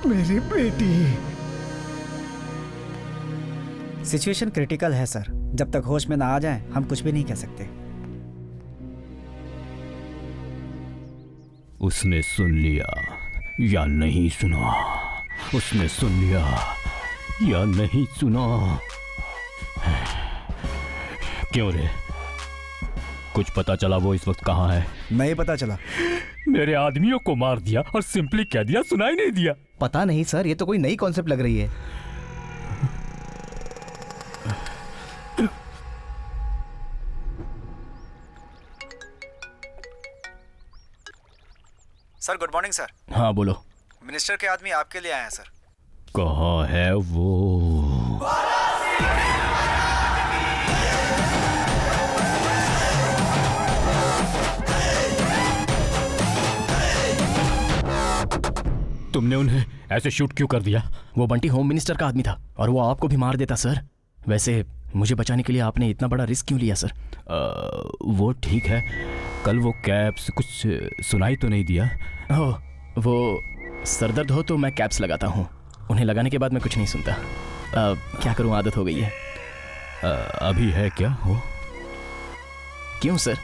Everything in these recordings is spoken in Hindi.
मेरी बेटी। सिचुएशन क्रिटिकल है सर, जब तक होश में ना आ जाएं हम कुछ भी नहीं कह सकते। उसने सुन लिया या नहीं सुना? उसने सुन लिया या नहीं सुना? क्यों रे, कुछ पता चला वो इस वक्त कहाँ है? नहीं पता चला। मेरे आदमियों को मार दिया और सिंपली कह दिया सुनाई नहीं दिया। पता नहीं सर, ये तो कोई नई कॉन्सेप्ट लग रही है। Sir good morning sir. हाँ बोलो। मिनिस्टर के आदमी आपके लिए आए हैं सर। कहाँ है वो? तुमने उन्हें ऐसे शूट क्यों कर दिया? वो बंटी होम मिनिस्टर का आदमी था और वो आपको भी मार देता सर। वैसे मुझे बचाने के लिए आपने इतना बड़ा रिस्क क्यों लिया सर? वो ठीक है, कल वो कैप्स कुछ सुनाई तो नहीं दिया? ओह, वो सरदर्द हो तो मैं कैप्स लगाता हूँ, उन्हें लगाने के बाद मैं कुछ नहीं सुनता। क्या करूँ, आदत हो गई है। अभी है क्या हो? क्यों सर?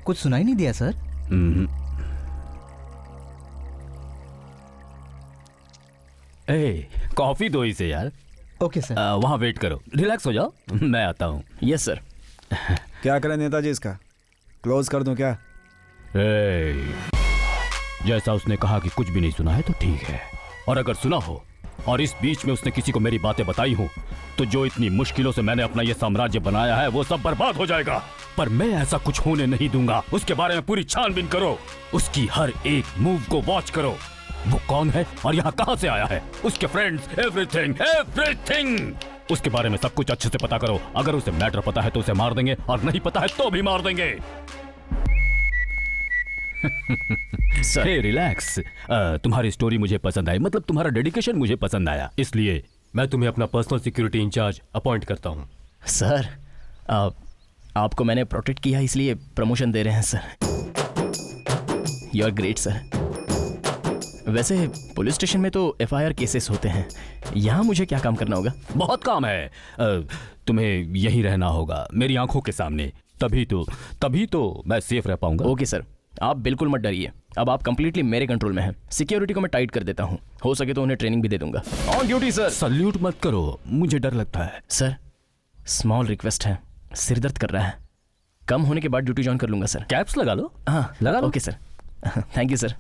कुछ सुनाई नहीं दिया सर। ए, कॉफी दो इसे यार। Okay sir. वहाँ वेट करो, रिलैक्स हो जाओ, मैं आता हूँ। Yes sir. क्या करें नेताजी, इसका क्लोज कर दूं क्या? जैसा उसने कहा कि कुछ भी नहीं सुना है तो ठीक है, और अगर सुना हो और इस बीच में उसने किसी को मेरी बातें बताई हो तो जो इतनी मुश्किलों से मैंने अपना ये साम्राज्य बनाया है वो सब बर्बाद हो जाएगा। पर मैं ऐसा कुछ होने नहीं दूंगा। उसके बारे में पूरी छानबीन करो, उसकी हर एक मूव को वॉच करो। वो कौन है और यहाँ कहाँ से आया है, उसके फ्रेंड्स, एवरीथिंग एवरीथिंग, उसके बारे में सब कुछ अच्छे से पता करो। अगर उसे मैटर पता है तो उसे मार देंगे, और नहीं पता है तो भी मार देंगे। हे रिलैक्स। तुम्हारी स्टोरी मुझे पसंद आई, मतलब तुम्हारा डेडिकेशन मुझे पसंद आया, इसलिए मैं तुम्हें अपना पर्सनल सिक्योरिटी इंचार्ज अपॉइंट करता हूँ। सर आपको मैंने प्रोटेक्ट किया इसलिए प्रमोशन दे रहे हैं sir. You are great sir. वैसे पुलिस स्टेशन में तो FIR केसेस होते हैं, यहाँ मुझे क्या काम करना होगा? बहुत काम है। तुम्हें यहीं रहना होगा मेरी आंखों के सामने, तभी तो मैं सेफ रह पाऊंगा। ओके सर, आप बिल्कुल मत डरिए, अब आप कंप्लीटली मेरे कंट्रोल में हैं। सिक्योरिटी को मैं टाइट कर देता हूँ, हो सके तो उन्हें ट्रेनिंग भी दे दूंगा। On duty sir. सल्यूट मत करो, मुझे डर लगता है। सर स्मॉल रिक्वेस्ट है, सिर दर्द कर रहा है, कम होने के बाद ड्यूटी ज्वाइन कर लूंगा सर। कैप्स लगा लो। हाँ लगा लो। Okay sir. Thank you sir.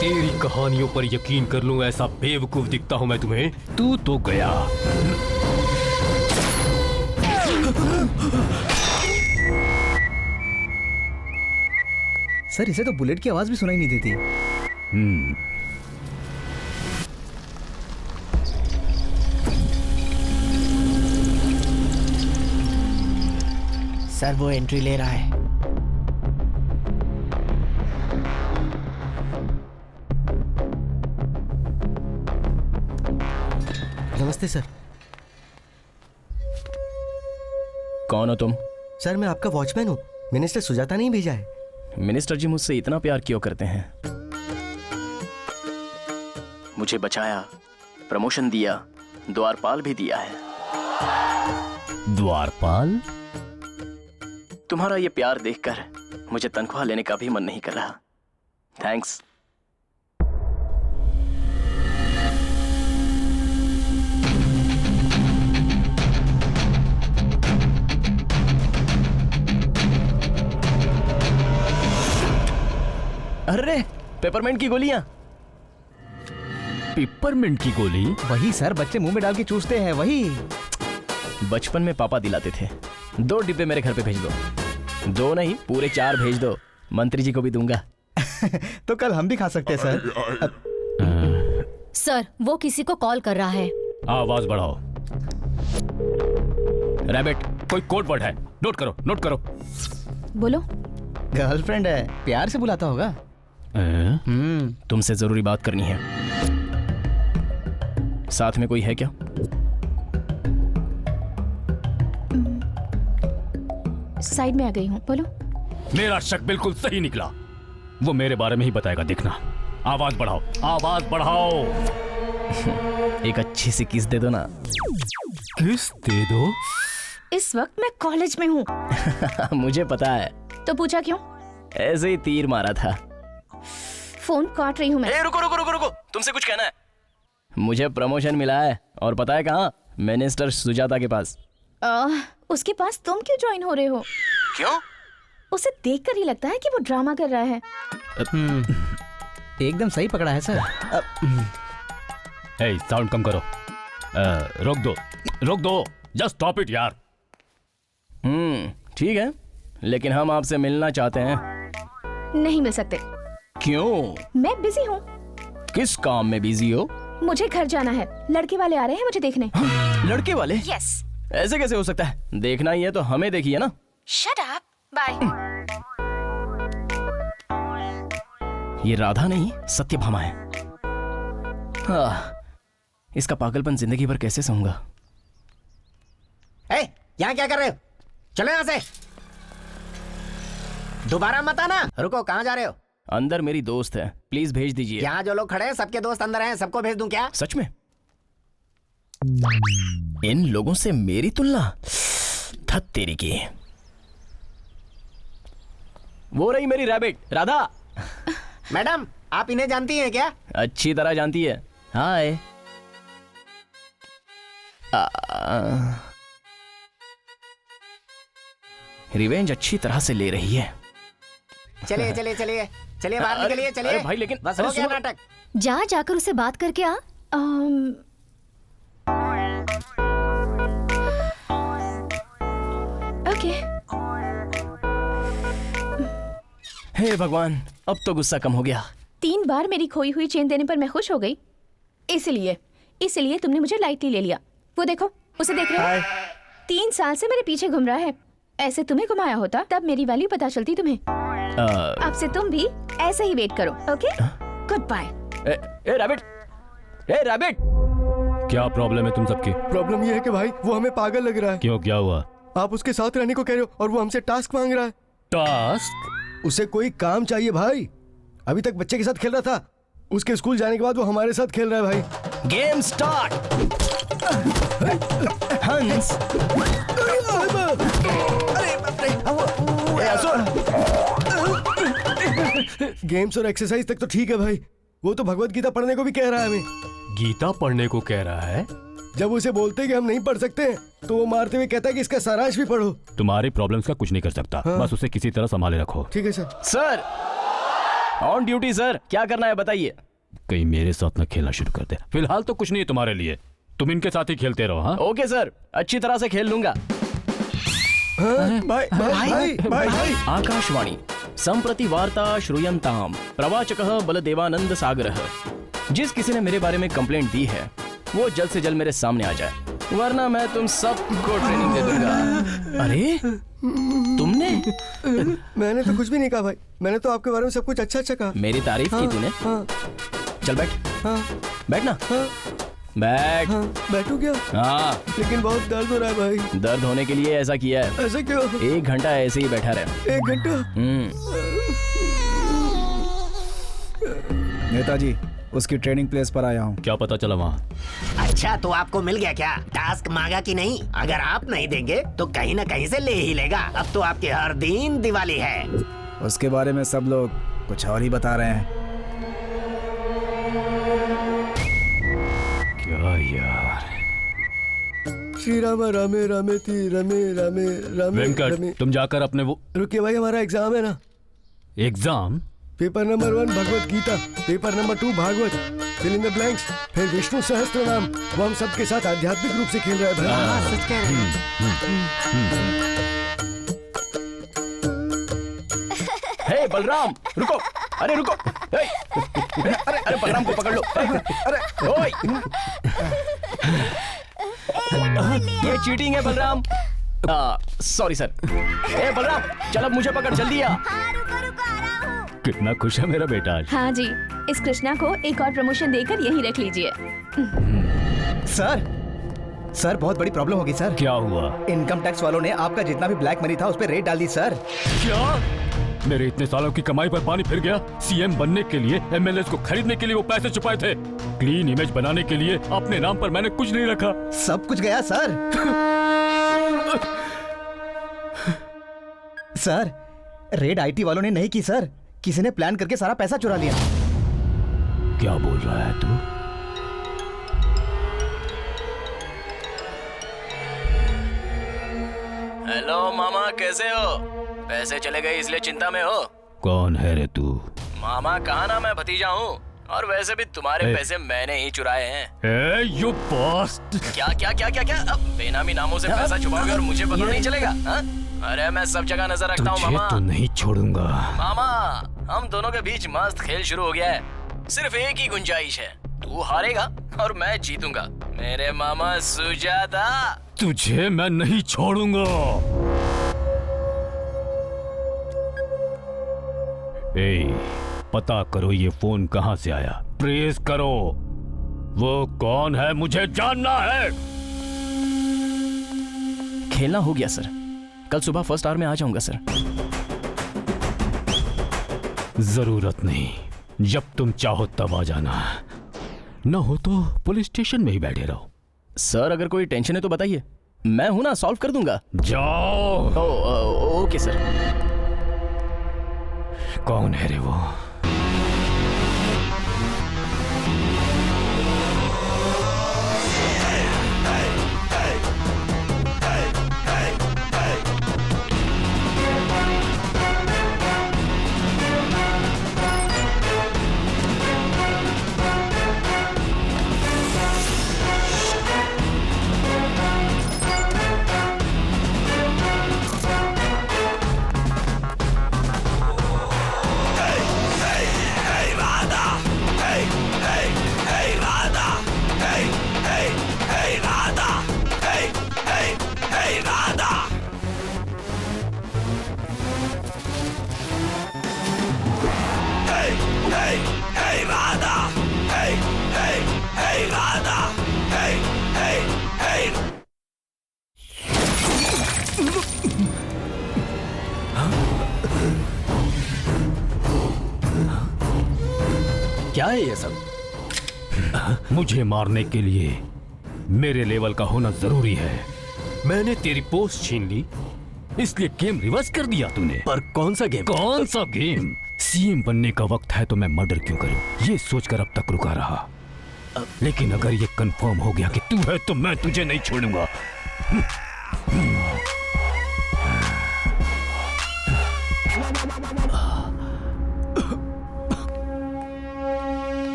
तेरी कहानियों पर यकीन कर लूं ऐसा बेवकूफ दिखता हूं मैं तुम्हें? तू तो गया। सर इसे तो बुलेट की आवाज भी सुनाई नहीं देती। सर वो एंट्री ले रहा है। नमस्ते सर। कौन हो तुम? सर मैं आपका वॉचमैन हूँ, मिनिस्टर सुजाता नहीं भेजा है। मिनिस्टर जी मुझसे इतना प्यार क्यों करते हैं? मुझे बचाया, प्रमोशन दिया, द्वारपाल भी दिया है। द्वारपाल? तुम्हारा ये प्यार देखकर मुझे तनख्वाह लेने का भी मन नहीं कर रहा। थैंक्स। अरे पेपरमेंट की गोलियां। पेपरमेंट की गोली? वही सर, बच्चे मुंह में डाल के चूसते हैं, वही। बचपन में पापा दिलाते थे। 2 डिब्बे मेरे घर पे भेज दो। 2 नहीं, पूरे 4 भेज दो। मंत्री जी को भी दूंगा। तो कल हम भी खा सकते हैं सर। सर वो किसी को कॉल कर रहा है। आवाज बढ़ाओ। रैबिट, कोई कोड वर्ड है, नोट करो, नोट करो। बोलो। गर्लफ्रेंड है, प्यार से बुलाता होगा। तुमसे जरूरी बात करनी है। साथ में कोई है क्या? साइड में आ गई हूँ, बोलो। मेरा शक बिल्कुल सही निकला। वो मेरे बारे में ही बताएगा, देखना। आवाज बढ़ाओ, आवाज बढ़ाओ। एक अच्छी सी किस दे दो ना। किस दे दो? इस वक्त मैं कॉलेज में हूँ। मुझे पता है। तो पूछा क्यों? ऐसे ही तीर मारा था। फोन काट रही हूँ मैं। रुको रुको रुको रुको, तुमसे कुछ कहना है। मुझे प्रमोशन मिला है, और पता है कहाँ? मिनिस्टर सुजाता के पास। उसके पास तुम क्यों ज्वाइन हो रहे हो? क्यों? उसे देखकर ही लगता है कि वो ड्रामा कर रहा है। एकदम सही पकड़ा है सर। हे, साउंड कम करो। रोक दो, रोक दो, जस्ट स्टॉप इट यार। ठीक है, लेकिन हम आपसे मिलना चाहते हैं। नहीं मिल सकते। क्यों? मैं बिजी हूँ। किस काम में बिजी हो? मुझे घर जाना है, लड़के वाले आ रहे हैं मुझे देखने। लड़के वाले? यस। ऐसे कैसे हो सकता है? देखना ही है तो हमें देखिए ना। Shut up, bye. ये राधा नहीं, सत्यभामा है। इसका पागलपन जिंदगी भर कैसे सहूंगा? यहाँ क्या कर रहे हो? चलो यहाँ से। दोबारा मत आना। रुको, कहाँ जा रहे हो? अंदर मेरी दोस्त है, प्लीज भेज दीजिए। यहाँ जो लोग खड़े हैं सबके दोस्त अंदर हैं, सबको भेज दूं क्या? सच में? इन लोगों से मेरी तुलना? थत तेरी की। वो रही मेरी रैबिट, राधा। मैडम, आप इन्हें जानती हैं क्या? अच्छी तरह जानती है। हाय। रिवेंज अच्छी तरह से ले रही है। चलिए चलिए चलिए चलिए, बाहर निकलिए, चलिए। अरे भाई, लेकिन बस हो गया नाटक। जा जाकर उसे बात करके आ। ओके। हे भगवान, अब तो गुस्सा कम हो गया। 3 बार मेरी खोई हुई चेन देने पर मैं खुश हो गई। इसलिए तुमने मुझे लाइटली ले लिया। वो देखो, उसे देख रहे हो? 3 साल से मेरे पीछे घूम रहा है। ऐसे तुम्हें घुमाया होता तब मेरी वैल्यू पता चलती तुम्हें। अब से तुम भी ऐसे ही वेट करो, okay? Good bye. A rabbit, a rabbit. क्या प्रॉब्लम है तुम सबकी? प्रॉब्लम ये है कि भाई वो हमें पागल लग रहा है। क्यों, क्या हुआ? आप उसके साथ रहने को कह रहे हो और वो हमसे टास्क मांग रहा है। टास्क? उसे कोई काम चाहिए भाई। अभी तक बच्चे के साथ खेल रहा था, उसके स्कूल जाने के बाद वो हमारे साथ खेल रहा है भाई। Game start. हंस। गेम्स और एक्सरसाइज तक तो ठीक है भाई, वो तो भगवत गीता पढ़ने को भी कह रहा है हमें। गीता पढ़ने को कह रहा है? जब उसे बोलते हैं कि हम नहीं पढ़ सकते हैं तो वो मारते हुए कहता है कि इसका सारांश भी पढ़ो। तुम्हारी प्रॉब्लम्स का कुछ नहीं कर सकता। बस उसे किसी तरह संभाले रखो। ठीक है sir. Sir, on duty sir. क्या करना है बताइए। कहीं मेरे साथ न खेलना शुरू कर दे। फिलहाल तो कुछ नहीं है तुम्हारे लिए, तुम इनके साथ ही खेलते रहो। हाँ ओके सर, अच्छी तरह से खेल लूंगा। भाई भाई भाई भाई। आकाशवाणी संप्रति वार्ता श्रूयन्ताम प्रवाचकः बलदेवानंद सागरः। जिस किसी ने मेरे बारे में कंप्लेंट दी है वो जल्द से जल्द मेरे सामने आ जाए, वरना मैं तुम सबको ट्रेनिंग दे दूंगा। अरे तुमने? मैंने तो कुछ भी नहीं कहा भाई, मैंने तो आपके बारे में सब कुछ अच्छा अच्छा कहा। मेरी तारीफ की तूने? चल बैठ। बैठ ना। बैठ। बैठू क्या? हाँ। लेकिन बहुत दर्द हो रहा है भाई। दर्द होने के लिए ऐसा किया है। ऐसे क्यों? 1 घंटा ऐसे ही बैठा रहे। 1 घंटा? नेताजी, उसकी ट्रेनिंग प्लेस पर आया हूँ। क्या पता चला वहाँ? अच्छा, तो आपको मिल गया क्या? टास्क मांगा कि नहीं? अगर आप नहीं देंगे तो कहीं ना कहीं से ले ही लेगा। अब तो आपके हर दिन दिवाली है। उसके बारे में सब लोग कुछ और ही बता रहे हैं। क्या यार? श्री राम रामे रामे थी रमे रामे रामे वेंकट, रमे। तुम जाकर अपने वो रुकिए भाई, हमारा एग्जाम है ना। Exam? Paper number 1 Bhagavad Gita, paper number 2 Bhagavat, fill in the blanks, फिर विष्णु सहस्त्र नाम। वो हम सबके साथ आध्यात्मिक रूप से खेल रहा है भाई। सच कह रहे हैं। हे बलराम रुको, अरे रुको, अरे बलराम को पकड़ लो, अरे ओए, ये चीटिंग है बलराम। Sorry sir. ए बलराम चल अब मुझे पकड़, जल्दी आ। कितना खुश है मेरा बेटा आज। हाँ जी, इस कृष्णा को एक और प्रमोशन देकर यहीं रख लीजिए। सर बहुत बड़ी प्रॉब्लम होगी सर। क्या हुआ? इनकम टैक्स वालों ने आपका जितना भी ब्लैक मनी था उस पर रेड डाल दी सर। क्या? मेरे इतने सालों की कमाई पर पानी फिर गया? सीएम बनने के लिए, एमएलएस को खरीदने के लिए वो पैसे छुपाए थे। क्लीन इमेज बनाने के लिए अपने नाम पर मैंने कुछ नहीं रखा। सब कुछ गया सर। सर रेड आईटी वालों ने नहीं की सर, किसी ने प्लान करके सारा पैसा चुरा लिया। क्या बोल रहा है तू? हेलो मामा, कैसे हो? पैसे चले गए इसलिए चिंता में हो? कौन है रे तू? मामा कहा ना मैं भतीजा हूँ, और वैसे भी तुम्हारे पैसे मैंने ही चुराए हैं। यू बॉस्ट! क्या क्या क्या क्या क्या? अब बेनामी नामों से पैसा छुपाओगे और मुझे पता नहीं चलेगा? हा? अरे मैं सब जगह नजर रखता हूँ मामा। तो नहीं छोड़ूंगा। मामा हम दोनों के बीच मस्त खेल शुरू हो गया है। सिर्फ एक ही गुंजाइश है, तू हारेगा और मैं जीतूंगा। मेरे मामा सुजाता। तुझे मैं नहीं छोड़ूंगा। पता करो ये फोन कहां से आया, ट्रेस करो। वो कौन है मुझे जानना है। खेलना हो गया सर, कल सुबह फर्स्ट आवर में आ जाऊंगा सर। जरूरत नहीं, जब तुम चाहो तब आ जाना, न हो तो पुलिस स्टेशन में ही बैठे रहो। सर अगर कोई टेंशन है तो बताइए, मैं हूं ना, सॉल्व कर दूंगा। जाओ। Okay sir. कौन है रे वो? क्या है ये सब? मुझे मारने के लिए मेरे लेवल का होना जरूरी है। मैंने तेरी पोस्ट छीन ली, इसलिए गेम रिवर्स कर दिया तूने। पर कौन सा गेम? कौन सा गेम? सीएम बनने का वक्त है तो मैं मर्डर क्यों करूं, ये सोचकर अब तक रुका रहा। लेकिन अगर ये कंफर्म हो गया कि तू है तो मैं तुझे नहीं छोड़ूंगा।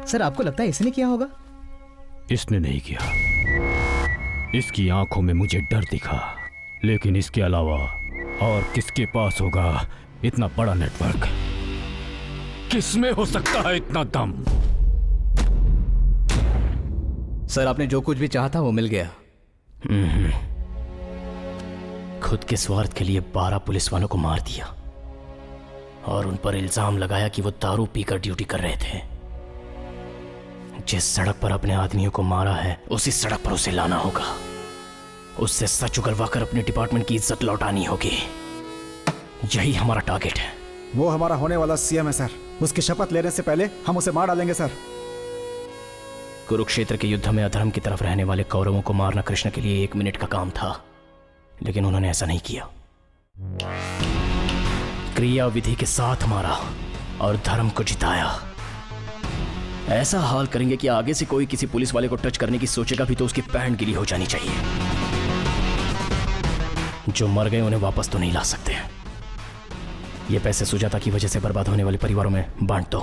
सर आपको लगता है इसने किया होगा? इसने नहीं किया, इसकी आंखों में मुझे डर दिखा, लेकिन इसके अलावा और किसके पास होगा इतना बड़ा नेटवर्क? किसमें हो सकता है इतना दम? सर आपने जो कुछ भी चाहा था वो मिल गया। खुद के स्वार्थ के लिए 12 पुलिस वालों को मार दिया और उन पर इल्जाम लगाया कि वो दारू पीकर ड्यूटी कर रहे थे। जिस सड़क पर अपने आदमियों को मारा है उसी सड़क पर उसे लाना होगा, उससे सच उगलवाकर अपने डिपार्टमेंट की इज्जत लौटानी होगी। यही हमारा टारगेट है। वो हमारा होने वाला सीएम है सर, उसकी शपथ लेने से पहले हम उसे मार डालेंगे सर। कुरुक्षेत्र के युद्ध में अधर्म की तरफ रहने वाले कौरवों को मारना कृष्ण के लिए 1 मिनट का काम था, लेकिन उन्होंने ऐसा नहीं किया। क्रिया विधि के साथ मारा और धर्म को जिताया। ऐसा हाल करेंगे कि आगे से कोई किसी पुलिस वाले को टच करने की सोचेगा भी तो उसकी पैंट गिली हो जानी चाहिए। जो मर गए उन्हें वापस तो नहीं ला सकते। ये पैसे सुजाता की वजह से बर्बाद होने वाले परिवारों में बांट दो।